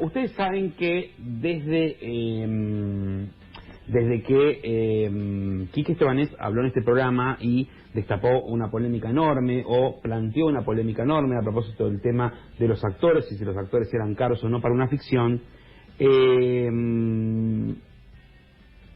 ustedes saben que desde que Quique Estebanés habló en este programa y destapó una polémica enorme o planteó una polémica enorme a propósito del tema de los actores y si los actores eran caros o no para una ficción,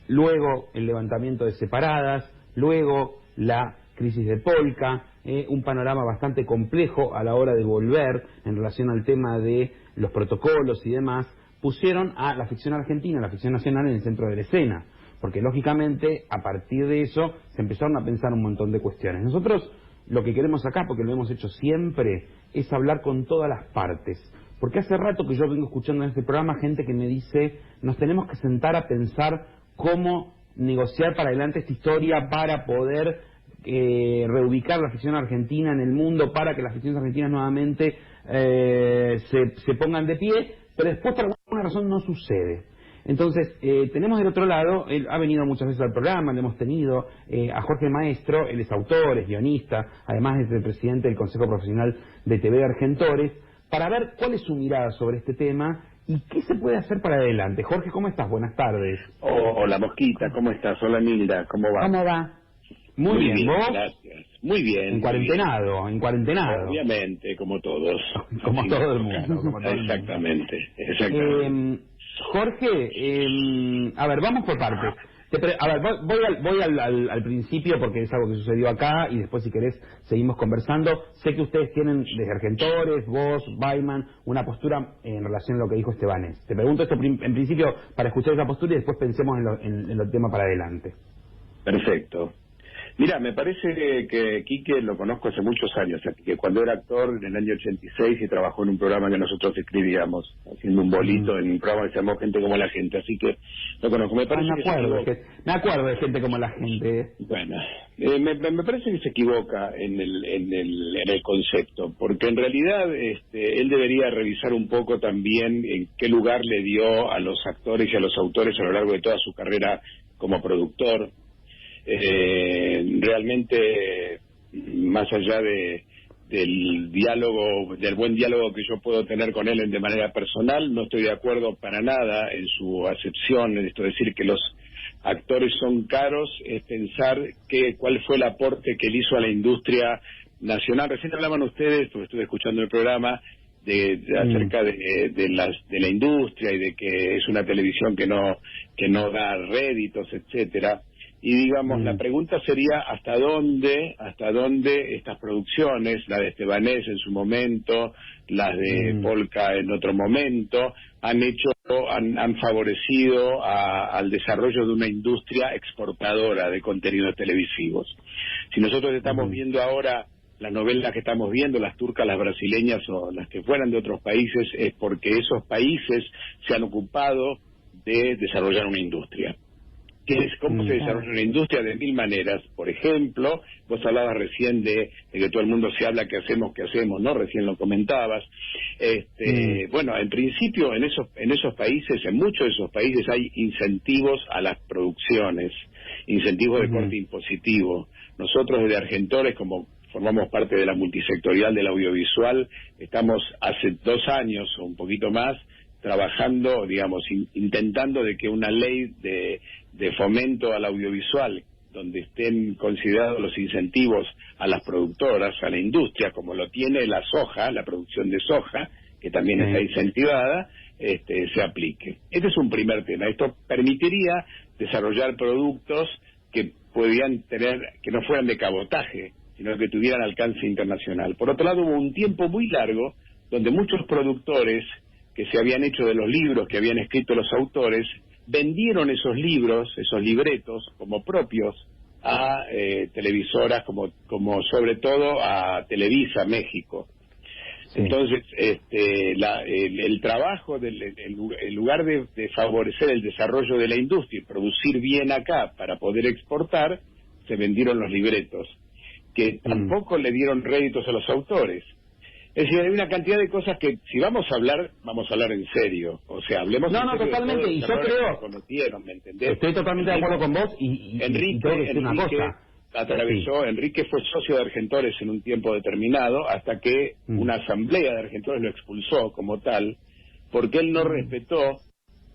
luego el levantamiento de separadas, luego la crisis de Polka, un panorama bastante complejo a la hora de volver en relación al tema de los protocolos y demás, pusieron a la ficción argentina, la ficción nacional en el centro de la escena, porque lógicamente a partir de eso se empezaron a pensar un montón de cuestiones. Nosotros lo que queremos acá, porque lo hemos hecho siempre, es hablar con todas las partes, porque hace rato que yo vengo escuchando en este programa gente que me dice, nos tenemos que sentar a pensar cómo negociar para adelante esta historia para poder reubicar la ficción argentina en el mundo, para que las ficciones argentinas nuevamente se pongan de pie, pero después por alguna razón no sucede. Entonces, tenemos del otro lado, él ha venido muchas veces al programa, le hemos tenido a Jorge Maestro, él es autor, es guionista, además es el presidente del Consejo Profesional de TV de Argentores, para ver cuál es su mirada sobre este tema y qué se puede hacer para adelante. Jorge, ¿cómo estás? Buenas tardes. Hola, Mosquita, ¿cómo estás? Hola, Nilda, ¿cómo va? ¿Cómo va? Muy bien, ¿vos? Gracias. Muy bien. En cuarentenado. Obviamente, como todos. Como todo el mundo. Exactamente. Jorge, a ver, vamos por partes. A ver, voy al principio porque es algo que sucedió acá y después si querés seguimos conversando. Sé que ustedes tienen desde Argentores, vos, Baiman, una postura en relación a lo que dijo Estebanés. Te pregunto esto en principio para escuchar esa postura y después pensemos en los temas para adelante. Perfecto. Mira, me parece que Quique lo conozco hace muchos años, que cuando era actor en el año 86 y trabajó en un programa que nosotros escribíamos, haciendo un bolito en un programa que se llamó Gente como la Gente, así que lo conozco. Me acuerdo de Gente como la Gente. Bueno, me parece que se equivoca en el concepto, porque en realidad él debería revisar un poco también en qué lugar le dio a los actores y a los autores a lo largo de toda su carrera como productor. Realmente, más allá del diálogo, del buen diálogo que yo puedo tener con él de manera personal, no estoy de acuerdo para nada en su acepción, en esto de decir que los actores son caros, es pensar cuál fue el aporte que él hizo a la industria nacional. Recién hablaban ustedes, porque estuve escuchando el programa, acerca de la industria y de que es una televisión que no da réditos, etcétera. Y digamos, la pregunta sería ¿hasta dónde estas producciones, la de Estebanés en su momento, las de Polka en otro momento, han favorecido al desarrollo de una industria exportadora de contenidos televisivos? Si nosotros estamos viendo ahora las novelas que estamos viendo, las turcas, las brasileñas o las que fueran de otros países, es porque esos países se han ocupado de desarrollar una industria. ¿Cómo se desarrolla una industria? De mil maneras. Por ejemplo, vos hablabas recién de que todo el mundo se habla qué hacemos, ¿no? Recién lo comentabas. Bueno, en principio en esos países, en muchos de esos países hay incentivos a las producciones, incentivos de corte impositivo. Nosotros desde Argentores, como formamos parte de la multisectorial del audiovisual, estamos hace 2 años o un poquito más trabajando, digamos, intentando de que una ley de fomento al audiovisual, donde estén considerados los incentivos a las productoras, a la industria, como lo tiene la soja, la producción de soja, que también está incentivada, se aplique. Este es un primer tema. Esto permitiría desarrollar productos que podían tener, que no fueran de cabotaje, sino que tuvieran alcance internacional. Por otro lado, hubo un tiempo muy largo donde muchos productores que se habían hecho de los libros que habían escrito los autores, vendieron esos libros, esos libretos, como propios a televisoras, como sobre todo a Televisa México. Sí. Entonces, el trabajo, en lugar de favorecer el desarrollo de la industria y producir bien acá para poder exportar, se vendieron los libretos, que tampoco le dieron réditos a los autores. Es decir, hay una cantidad de cosas que, si vamos a hablar en serio. O sea, hablemos en serio. No, totalmente, y yo creo... Cometieron, ¿me entendés? Estoy totalmente de acuerdo con vos y Enrique una cosa. Atravesó, sí. Enrique fue socio de Argentores en un tiempo determinado, hasta que una asamblea de Argentores lo expulsó como tal, porque él no respetó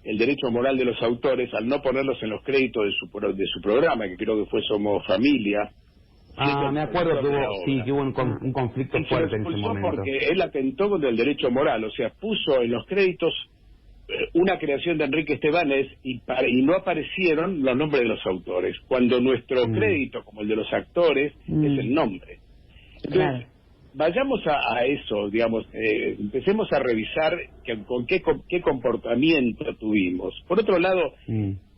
el derecho moral de los autores al no ponerlos en los créditos de su programa, que creo que fue Somos Familia. Me acuerdo que hubo un conflicto fuerte en ese momento. Porque él atentó contra el derecho moral, o sea, puso en los créditos una creación de Enrique Estebanés y no aparecieron los nombres de los autores, cuando nuestro crédito, como el de los actores, es el nombre. Entonces, vayamos a eso, digamos, empecemos a revisar con qué comportamiento tuvimos. Por otro lado,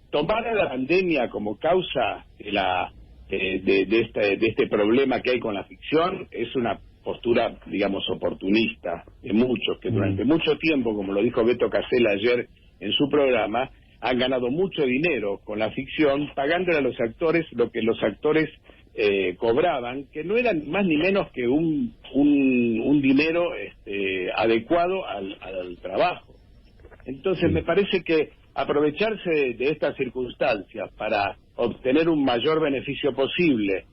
tomar a la pandemia como causa de este problema que hay con la ficción es una postura, digamos, oportunista de muchos, que durante mucho tiempo, como lo dijo Beto Casella ayer en su programa, han ganado mucho dinero con la ficción, pagándole a los actores lo que los actores cobraban, que no eran más ni menos que un dinero adecuado al trabajo. Entonces me parece que aprovecharse de estas circunstancias para obtener un mayor beneficio posible,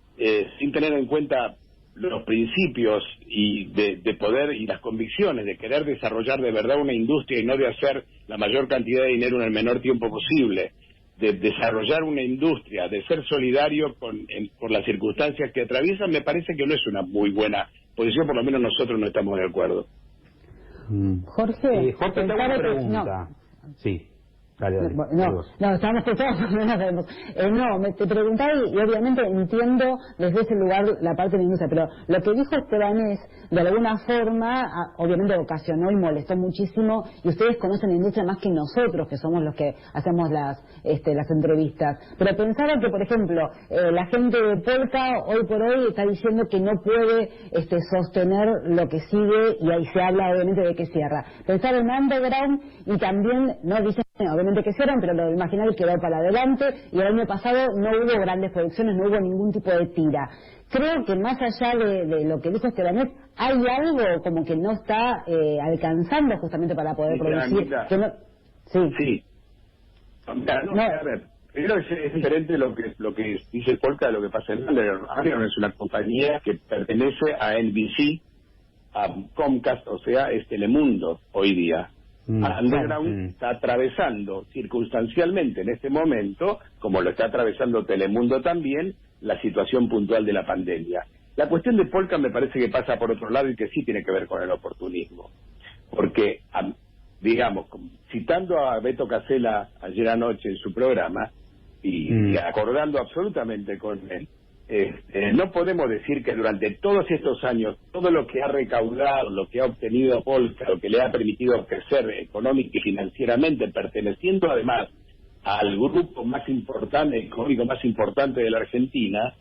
sin tener en cuenta los principios y de poder y las convicciones de querer desarrollar de verdad una industria y no de hacer la mayor cantidad de dinero en el menor tiempo posible, de desarrollar una industria, de ser solidario por las circunstancias que atraviesan, me parece que no es una muy buena posición, por lo menos nosotros no estamos de acuerdo. Jorge, te hago una pregunta. Sí. Estábamos todos, no sabemos. Te preguntaba y obviamente entiendo desde ese lugar la parte de la industria, pero lo que dijo Estebanés de alguna forma obviamente ocasionó y molestó muchísimo, y ustedes conocen la industria más que nosotros, que somos los que hacemos las entrevistas. Pero pensaba que, por ejemplo, la gente de Polka hoy por hoy está diciendo que no puede sostener lo que sigue, y ahí se habla obviamente de que cierra. Pensaba en Underground y también, no dicen obviamente que cierran, pero lo imaginario quedó para adelante, y el año pasado no hubo grandes producciones, no hubo ningún tipo de tira. Creo que más allá de lo que dijo Estebanés, hay algo como que no está alcanzando justamente para poder producir. Que no... Sí. A ver, primero es diferente lo que dice Polka de lo que pasa en Underground. Underground es una compañía que pertenece a NBC, a Comcast, o sea, es Telemundo hoy día. Underground está atravesando circunstancialmente en este momento, como lo está atravesando Telemundo también, la situación puntual de la pandemia. La cuestión de Polka me parece que pasa por otro lado y que sí tiene que ver con el oportunismo, porque digamos, citando a Beto Casella ayer anoche en su programa y acordando absolutamente con él, no podemos decir que durante todos estos años todo lo que ha recaudado, lo que ha obtenido Polka, lo que le ha permitido crecer económica y financieramente, perteneciendo además al grupo más importante, económico más importante de la Argentina,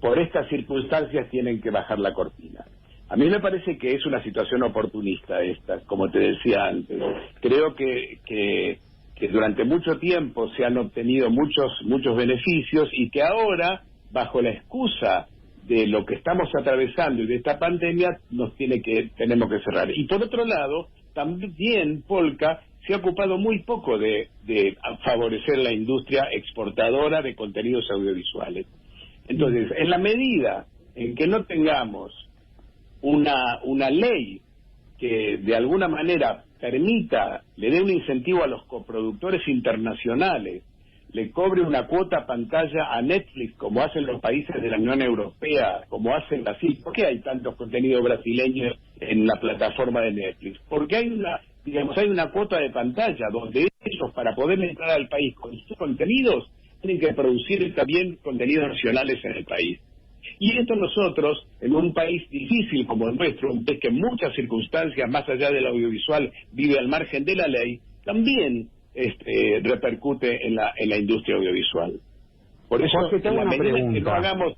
por estas circunstancias tienen que bajar la cortina. A mí me parece que es una situación oportunista esta, como te decía antes. Creo que durante mucho tiempo se han obtenido muchos beneficios y que ahora, bajo la excusa de lo que estamos atravesando y de esta pandemia, tenemos que cerrar. Y por otro lado, también Polka se ha ocupado muy poco de favorecer la industria exportadora de contenidos audiovisuales. Entonces, en la medida en que no tengamos una ley que de alguna manera le dé un incentivo a los coproductores internacionales, le cobre una cuota pantalla a Netflix, como hacen los países de la Unión Europea, como hacen Brasil. ¿Por qué hay tantos contenidos brasileños en la plataforma de Netflix? Porque hay una cuota de pantalla donde ellos, para poder entrar al país con sus contenidos, tienen que producir también contenidos nacionales en el país. Y esto nosotros, en un país difícil como el nuestro, un país que en muchas circunstancias, más allá del audiovisual, vive al margen de la ley, también repercute en la industria audiovisual. Por eso, en la medida en que no hagamos...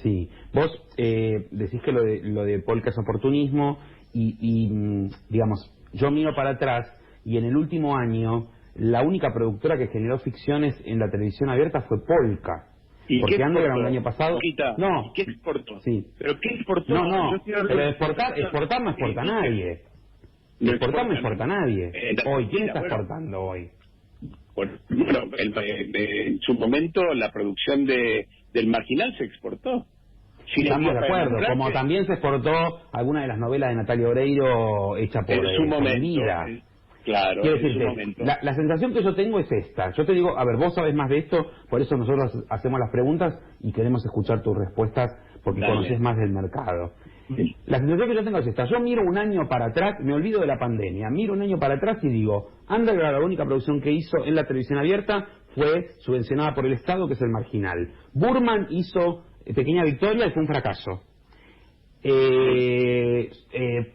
Sí. Vos decís que lo de Polka es oportunismo y digamos, yo miro para atrás y en el último año la única productora que generó ficciones en la televisión abierta fue Polka. ¿Y porque qué exportó? el año pasado... No. ¿Qué exportó? Sí. ¿Pero qué exportó? Pero exportar no exporta a nadie. Exportar no exporta a nadie. Hoy, ¿quién está exportando hoy? Bueno, en su momento la producción del Marginal se exportó. Estamos de acuerdo, como también se exportó alguna de las novelas de Natalia Oreiro hecha por en su momento. Claro, quiero decirte, la sensación que yo tengo es esta. Yo te digo, a ver, vos sabés más de esto, por eso nosotros hacemos las preguntas y queremos escuchar tus respuestas porque conocés más del mercado. La sensación que yo tengo es esta. Yo miro un año para atrás, me olvido de la pandemia, miro un año para atrás y digo, Underground, la única producción que hizo en la televisión abierta fue subvencionada por el Estado, que es El Marginal. Burman hizo Pequeña Victoria y fue un fracaso.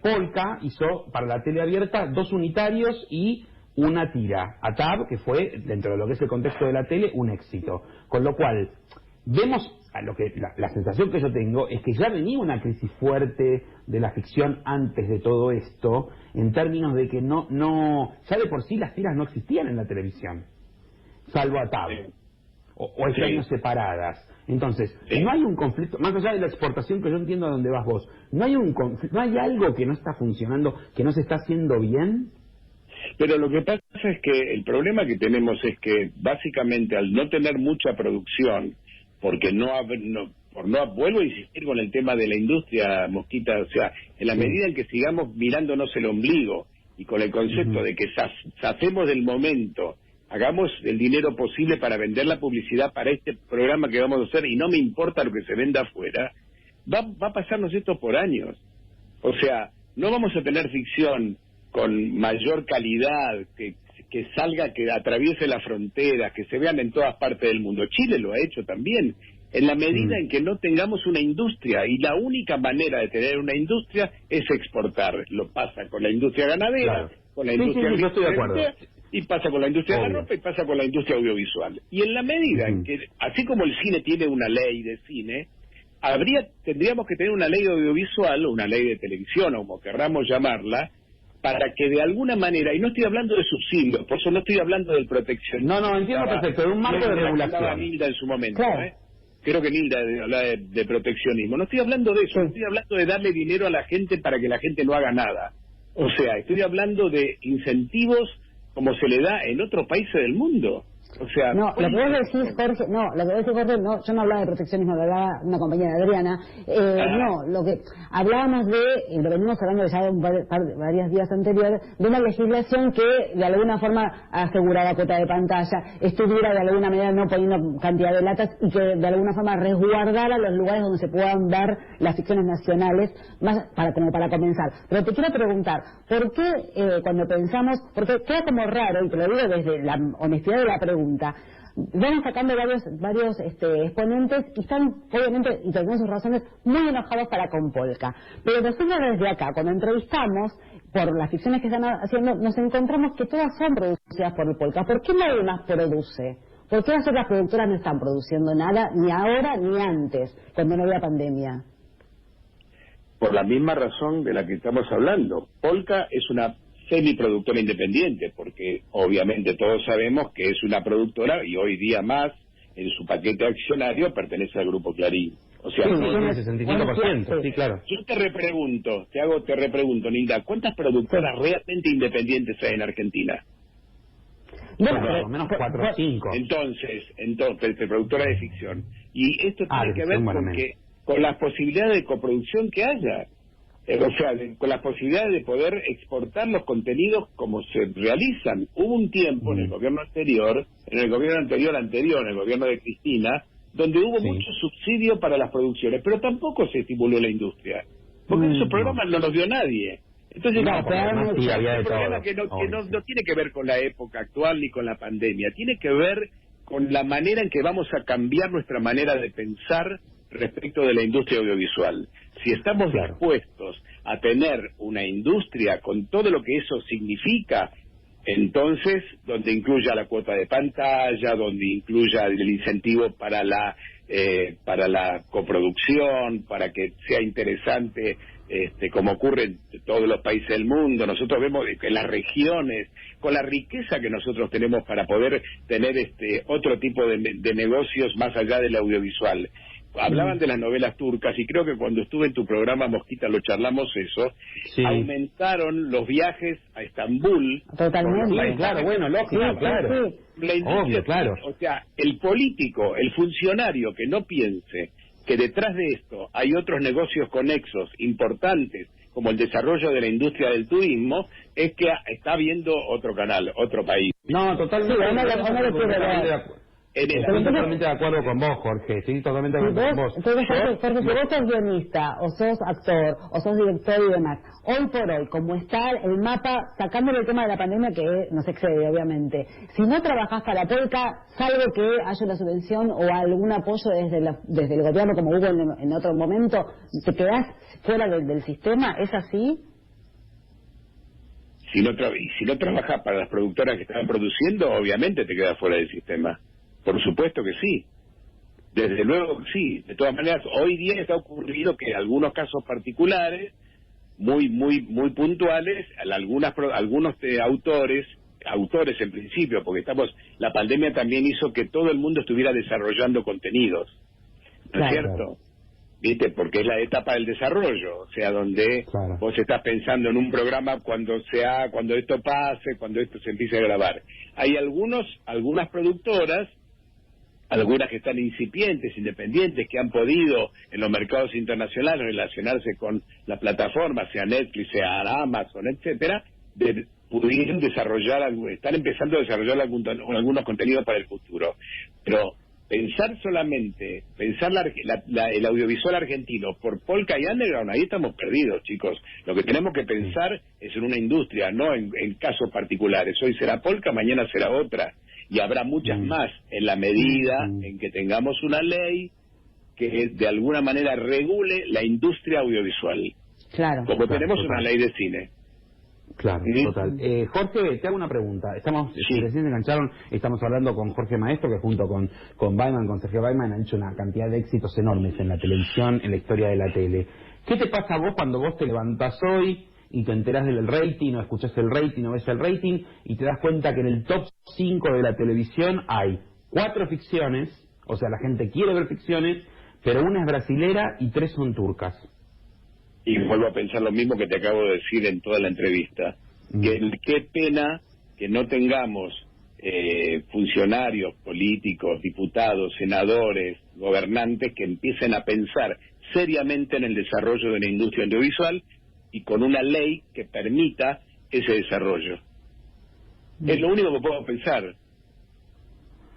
Polka hizo para la tele abierta 2 unitarios y una tira. ATAB, que fue, dentro de lo que es el contexto de la tele, un éxito. Con lo cual, vemos a lo que la sensación que yo tengo es que ya venía una crisis fuerte de la ficción antes de todo esto, en términos de que ya de por sí las tiras no existían en la televisión, salvo ATAB, o hay años separadas. Entonces, no hay un conflicto, más allá de la exportación, que yo entiendo a dónde vas vos, no hay algo que no está funcionando, que no se está haciendo bien. Pero lo que pasa es que el problema que tenemos es que básicamente al no tener mucha producción, porque vuelvo a insistir con el tema de la industria, Mosquita, o sea, en la medida en que sigamos mirándonos el ombligo y con el concepto de que hacemos del momento, hagamos el dinero posible para vender la publicidad para este programa que vamos a hacer y no me importa lo que se venda afuera, va a pasarnos esto por años. O sea, no vamos a tener ficción con mayor calidad, que salga, que atraviese las fronteras, que se vean en todas partes del mundo. Chile lo ha hecho también, en la medida en que no tengamos una industria, y la única manera de tener una industria es exportar. Lo pasa con la industria ganadera, con la industria yo estoy de acuerdo. Y pasa con la industria de la ropa y pasa con la industria audiovisual. Y en la medida en que, así como el cine tiene una ley de cine, tendríamos que tener una ley audiovisual, o una ley de televisión, o como querramos llamarla, para que de alguna manera, y no estoy hablando de subsidios, por eso no estoy hablando del proteccionismo. No, entiendo perfecto, de un marco de regulación. Nilda en su momento, creo que Nilda hablaba de proteccionismo. No estoy hablando de eso, estoy hablando de darle dinero a la gente para que la gente no haga nada. O sea, estoy hablando de incentivos como se le da en otros países del mundo. O sea, lo que vos decís, Jorge, yo no hablaba de proteccionismo, lo hablaba una compañera Adriana, lo que hablábamos y lo venimos hablando ya varios días anteriores, de una legislación que de alguna forma aseguraba cuota de pantalla, estuviera de alguna manera no poniendo cantidad de latas y que de alguna forma resguardara los lugares donde se puedan ver las ficciones nacionales, como para comenzar. Pero te quiero preguntar, ¿por qué cuando pensamos, porque queda como raro, y te lo digo desde la honestidad de la pregunta, van sacando varios exponentes y están, obviamente, y tenemos sus razones, muy enojados con Polka. Pero nosotros desde acá, cuando entrevistamos por las ficciones que están haciendo, nos encontramos que todas son producidas por Polka. ¿Por qué nadie más produce? ¿Por qué las otras productoras no están produciendo nada, ni ahora ni antes, cuando no había pandemia? Por la misma razón de la que estamos hablando. Polka es una semiproductora independiente, porque obviamente todos sabemos que es una productora y hoy día más en su paquete accionario pertenece al Grupo Clarín. O sea, sí, el 65%, sí, claro. Yo te repregunto, Nilda, ¿cuántas productoras realmente independientes hay en Argentina? Bueno, por lo menos 4 o 5. Entonces, productora de ficción. Y esto tiene que ver con las posibilidades de coproducción que haya. O sea, con las posibilidades de poder exportar los contenidos como se realizan. Hubo un tiempo en el gobierno anterior, en el gobierno de Cristina, donde hubo mucho subsidio para las producciones, pero tampoco se estimuló la industria, porque esos programas no los vio nadie. Entonces, es un problema que no tiene que ver con la época actual ni con la pandemia, tiene que ver con la manera en que vamos a cambiar nuestra manera de pensar respecto de la industria audiovisual. Si estamos dispuestos a tener una industria con todo lo que eso significa, entonces, donde incluya la cuota de pantalla, donde incluya el incentivo para la coproducción, para que sea interesante, como ocurre en todos los países del mundo. Nosotros vemos en las regiones, con la riqueza que nosotros tenemos para poder tener otro tipo de negocios más allá del audiovisual. Hablaban de las novelas turcas y creo que cuando estuve en tu programa, Mosquita, lo charlamos eso. Aumentaron los viajes a Estambul. Totalmente. Claro, bueno, lógico, claro. La industria, obvio, claro. O sea, el político, el funcionario que no piense que detrás de esto hay otros negocios conexos importantes, como el desarrollo de la industria del turismo, es que está viendo otro canal, otro país. No, totalmente. Sí, uno lo quiere ver. Estoy totalmente de acuerdo con vos, Jorge. Estoy totalmente de acuerdo con vos. Entonces, Jorge, si vos sos guionista, o sos actor, o sos director y demás, hoy por hoy, como está el mapa, sacándole el tema de la pandemia que nos excede, obviamente, si no trabajás para Polka, salvo que haya una subvención o algún apoyo desde el gobierno, como hubo en otro momento, ¿te quedás fuera del sistema? ¿Es así? Si no trabajas para las productoras que están produciendo, obviamente te quedas fuera del sistema. Por supuesto que sí. Desde luego que sí. De todas maneras, hoy día está ocurrido que algunos casos particulares, muy puntuales, algunos autores en principio, porque la pandemia también hizo que todo el mundo estuviera desarrollando contenidos, ¿no es cierto? ¿Viste? Porque es la etapa del desarrollo, o sea, donde vos estás pensando en un programa cuando esto pase, cuando esto se empiece a grabar. Hay algunas productoras, algunas que están incipientes, independientes, que han podido en los mercados internacionales relacionarse con la plataforma, sea Netflix, sea Amazon, etcétera, pudieron están empezando a desarrollar algunos contenidos para el futuro. Pero pensar el audiovisual argentino por Polka y Underground, ahí estamos perdidos, chicos. Lo que tenemos que pensar es en una industria, no en casos particulares. Hoy será Polka, mañana será otra. Y habrá muchas más en la medida en que tengamos una ley que de alguna manera regule la industria audiovisual. Claro. Como tenemos una ley de cine. Claro, total. Jorge, te hago una pregunta. Recién se engancharon, estamos hablando con Jorge Maestro, que junto con Baiman, con Sergio Baiman, han hecho una cantidad de éxitos enormes en la televisión, en la historia de la tele. ¿Qué te pasa a vos cuando vos te levantás hoy y te enterás del rating, o escuchás el rating, o ves el rating, y te das cuenta que en el top 5 de la televisión hay 4 ficciones, o sea, la gente quiere ver ficciones, pero una es brasilera y 3 son turcas? Y vuelvo a pensar lo mismo que te acabo de decir en toda la entrevista. Qué pena que no tengamos funcionarios políticos, diputados, senadores, gobernantes que empiecen a pensar seriamente en el desarrollo de la industria audiovisual y con una ley que permita ese desarrollo. Es lo único que puedo pensar.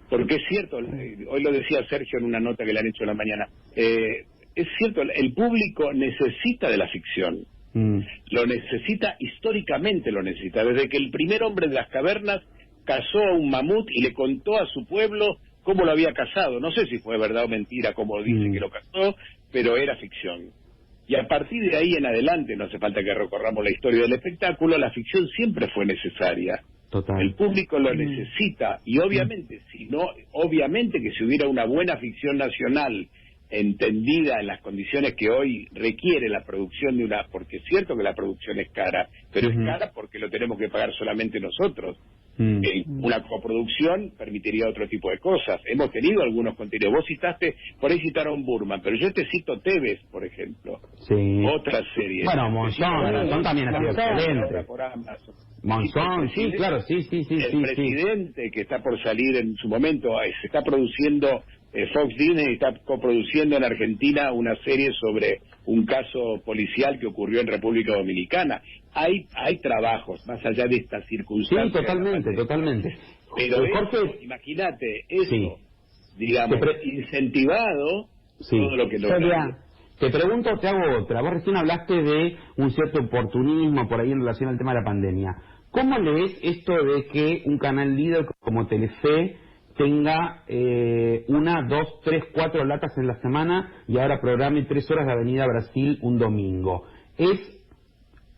Porque es cierto, hoy lo decía Sergio en una nota que le han hecho en la mañana, es cierto, el público necesita de la ficción. Lo necesita, históricamente lo necesita. Desde que el primer hombre de las cavernas cazó a un mamut y le contó a su pueblo cómo lo había cazado. No sé si fue verdad o mentira como dice que lo cazó, pero era ficción. Y a partir de ahí en adelante, no hace falta que recorramos la historia del espectáculo, la ficción siempre fue necesaria. Total. El público lo necesita, y obviamente, obviamente que si hubiera una buena ficción nacional entendida en las condiciones que hoy requiere la producción porque es cierto que la producción es cara, pero es cara porque lo tenemos que pagar solamente nosotros. Una coproducción permitiría otro tipo de cosas. Hemos tenido algunos contenidos. Vos por ahí citaron Burman, pero yo te cito Tevez, por ejemplo. Otra serie. Bueno, Monzón también ha sido excelente. Monzón, sí, claro, sí. El presidente que está por salir en su momento, se está produciendo, Fox Disney está coproduciendo en Argentina una serie sobre un caso policial que ocurrió en República Dominicana. Hay trabajos, más allá de estas circunstancias. Sí, totalmente. Pero Jorge, imagínate, eso, digamos, incentivado, todo lo que logra. Te pregunto, te hago otra. Vos recién hablaste de un cierto oportunismo por ahí en relación al tema de la pandemia. ¿Cómo lees esto de que un canal líder como Telefe tenga 1, 2, 3, 4 latas en la semana y ahora programe 3 horas de Avenida Brasil un domingo? ¿Es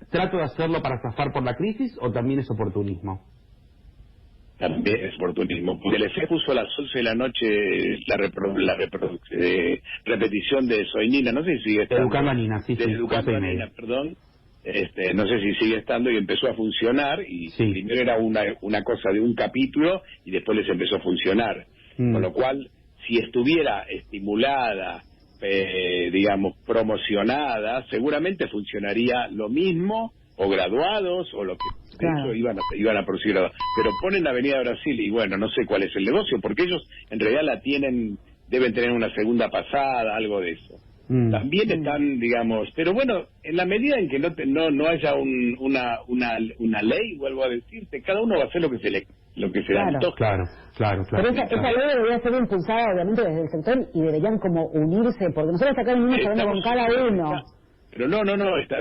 trato de hacerlo para zafar por la crisis o también es oportunismo? También es oportunismo. Telefe puso a las 11 de la noche la repetición de Soy Nina, no sé si sigue estando. Educando a Nina, sí. Educando a Nina, perdón. No sé si sigue estando, y empezó a funcionar, y primero era una cosa de un capítulo y después les empezó a funcionar. Con lo cual, si estuviera estimulada, digamos, promocionada, seguramente funcionaría lo mismo, o graduados, o lo que de hecho iban a producir graduados. Pero ponen Avenida Brasil y bueno, no sé cuál es el negocio, porque ellos en realidad la tienen deben tener una segunda pasada, algo de eso. También están, digamos, pero bueno, en la medida en que no haya una ley, vuelvo a decirte, cada uno va a hacer lo que se le antoja. Claro. Pero esa ley debería ser impulsada obviamente desde el sector y deberían como unirse, porque nosotros acá venimos hablando con cada uno. Pero no, está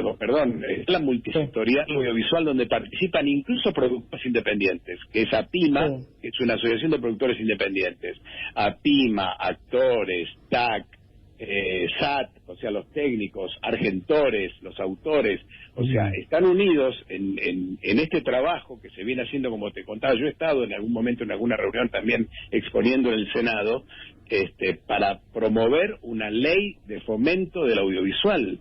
la multisectorial audiovisual donde participan incluso productores independientes, que es APIMA, que es una asociación de productores independientes. APIMA, actores, TAC, SAT, o sea, los técnicos, argentores, los autores, o sea, están unidos en este trabajo que se viene haciendo, como te contaba. Yo he estado en algún momento en alguna reunión también exponiendo en el Senado, para promover una ley de fomento del audiovisual.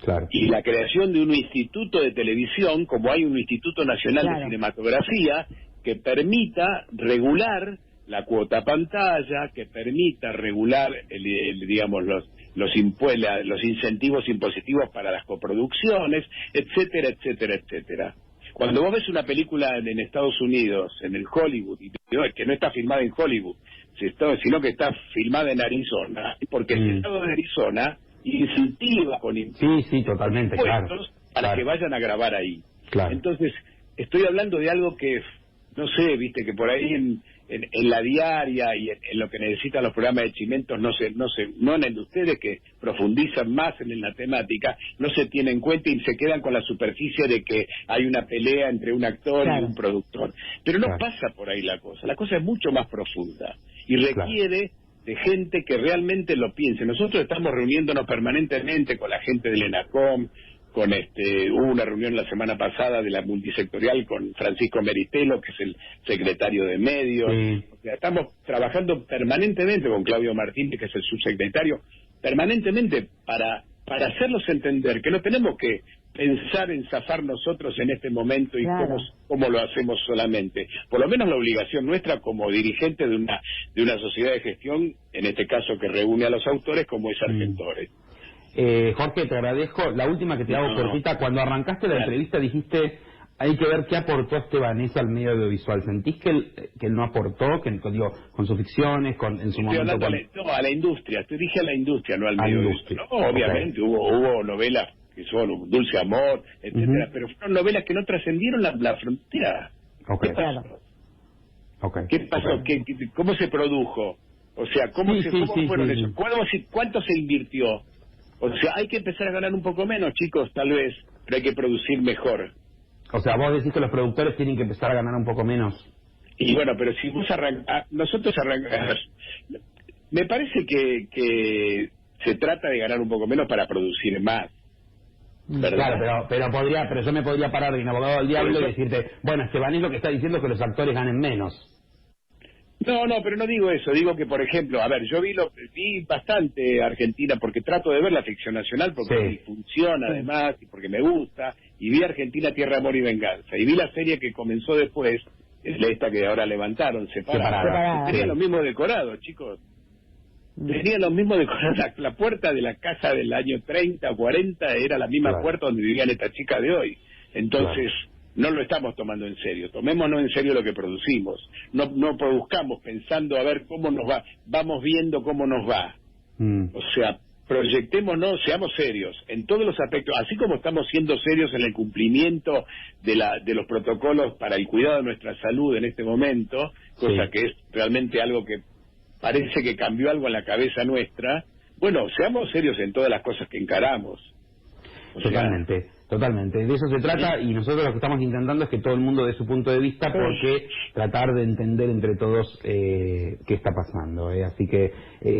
Claro. Y la creación de un instituto de televisión, como hay un Instituto Nacional de Cinematografía, que permita regular la cuota pantalla, que permita regular digamos los incentivos impositivos para las coproducciones, etcétera. Cuando vos ves una película en Estados Unidos, en el Hollywood, y que no está filmada en Hollywood, sino que está filmada en Arizona, porque el estado de Arizona incentiva con totalmente, impuestos para que vayan a grabar ahí. Entonces, estoy hablando de algo que, no sé, viste, que por ahí en la diaria y en lo que necesitan los programas de Chimentos no en el de ustedes, que profundizan más en la temática, no se tiene en cuenta y se quedan con la superficie de que hay una pelea entre un actor y un productor. Pero no pasa por ahí la cosa es mucho más profunda y requiere de gente que realmente lo piense. Nosotros estamos reuniéndonos permanentemente con la gente del ENACOM, hubo una reunión la semana pasada de la multisectorial con Francisco Meritelo, que es el secretario de Medios. O sea, estamos trabajando permanentemente con Claudio Martínez, que es el subsecretario, permanentemente para hacerlos entender que no tenemos que pensar en zafar nosotros en este momento y cómo lo hacemos solamente. Por lo menos la obligación nuestra como dirigente de una sociedad de gestión, en este caso que reúne a los autores, como es Argentores. Jorge, te agradezco. La última que te hago cortita. Cuando arrancaste la entrevista dijiste, hay que ver qué aportó Estebanés al medio audiovisual. ¿Sentís que él no aportó, con sus ficciones, en su momento? A la industria. Te dije a la industria, no al medio audiovisual. No, obviamente hubo novelas que son Dulce Amor, etcétera, pero fueron novelas que no trascendieron la frontera. ¿Qué pasó? ¿Qué pasó? ¿Cómo se produjo? O sea, ¿cómo fueron eso? ¿Cuánto se invirtió? O sea, hay que empezar a ganar un poco menos, chicos, tal vez, pero hay que producir mejor. O sea, vos decís que los productores tienen que empezar a ganar un poco menos. Y bueno, pero si vos nosotros arrancamos, me parece que se trata de ganar un poco menos para producir más. ¿Verdad? Claro, pero yo me podría parar de un abogado del diablo y decirte, bueno, Estebanés lo que está diciendo es que los actores ganen menos. No, pero no digo eso. Digo que, por ejemplo, a ver, yo vi bastante Argentina porque trato de ver la ficción nacional porque funciona además y porque me gusta, y vi Argentina, Tierra, Amor y Venganza, y vi la serie que comenzó después, esta que ahora levantaron, Separada. Tenía los mismos decorados, chicos. Tenía los mismos decorados. La puerta de la casa del año 30 o 40 era la misma puerta donde vivían estas chicas de hoy. Entonces, no lo estamos tomando en serio. Tomémonos en serio lo que producimos. No produzcamos pensando a ver cómo nos va. Vamos viendo cómo nos va. O sea, proyectémonos, seamos serios en todos los aspectos. Así como estamos siendo serios en el cumplimiento de los protocolos para el cuidado de nuestra salud en este momento, cosa que es realmente algo que parece que cambió algo en la cabeza nuestra. Bueno, seamos serios en todas las cosas que encaramos. Totalmente. De eso se trata y nosotros lo que estamos intentando es que todo el mundo dé su punto de vista porque tratar de entender entre todos qué está pasando. Así que,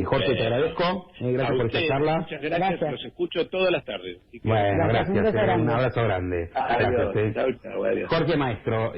Jorge, te agradezco. Gracias por esta charla. Muchas gracias. Los escucho todas las tardes. Bueno, gracias. Un abrazo grande. Adiós. Chau, adiós. Jorge Maestro.